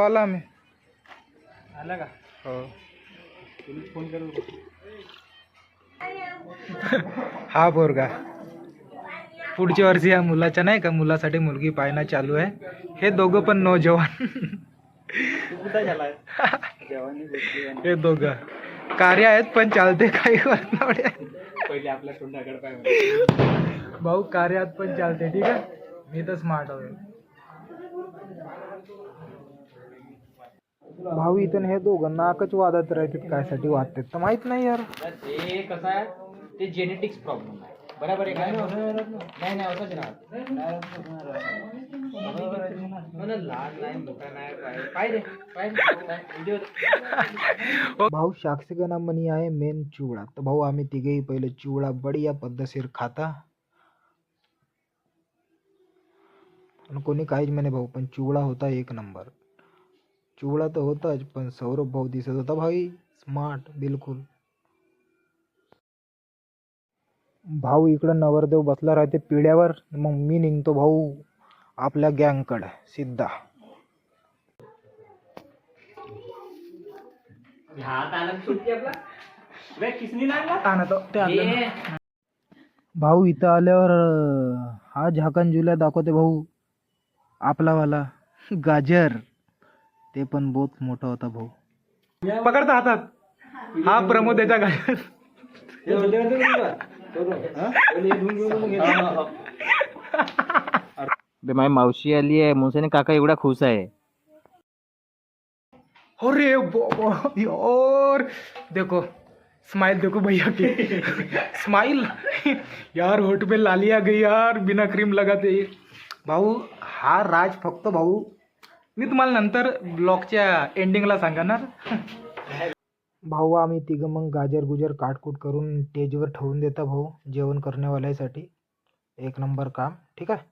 आला मी आला का? हो. तुम्ही फोन करू. हा पोरगा पुढच्या वर्षी या मुलाच्या नाही का मुलासाठी मुलगी पाहणं चालू आहे. हे दोघं पण नौजवान. तू कुठं झालाय? जेवणी भेटली. हे दोघं कार्य आहेत पण चालते काही वाटणार. पहिले आपल्या तोंडाकडे पाहिजे. भाऊ कार्यात पण चालते. ठीक आहे, मी तर स्मार्ट आहे भाऊ. इथं हे दोघं नाकच वादत राहतात. काय साठी वादतात तर माहित नाही यार. ते कसं आहे, ते जेनेटिक्स प्रॉब्लेम आहे. बरोबर आहे काय? नाही नाही असंच राहत. लहान नाही मोठा नाही पाहिजे पाहिजे. भाऊ साक्षीगणा मनी आहे मेन चिवडा. तर भाऊ आम्ही तिघेही पहिले चिवडा बढिया पद्धतशीर खाता. आणि कोणी काहीच म्हणे भाऊ, पण चिवडा होता एक नंबर. चिवडा तर होताच, पण सौरभ भाऊ दिसत होता भाई स्मार्ट बिलकुल. भाऊ इकडं नवरदेव बसला राहते पिढ्यावर. मग मी निघतो भाऊ आपल्या गँगकडे सिद्धा. भाऊ इथं आल्यावर हा झाकण जुल्या दाखवते भाऊ आपलावाला गाजर. ते पण बहुत मोठा होता भाऊ. पकडता हातात. हा प्रमोदाचा गाजर. माझी मावशी आली आहे. मुंसेने काका एवढा खुश आहे. अरे यार देखो स्माइल देखो भैया की स्माइल यार. होठ पे लाली आ गई यार बिना क्रीम लगाते. भाऊ हा राज फक्त भाऊ मी तुम्हाला नंतर ब्लॉगच्या एंडिंगला सांगणार. भाऊ आम्ही तिघं मग गाजर गुजर काटकूट करून स्टेजवर ठेवून देता भाऊ जेवण करण्यावाल्यासाठी. एक नंबर काम. ठीक आहे.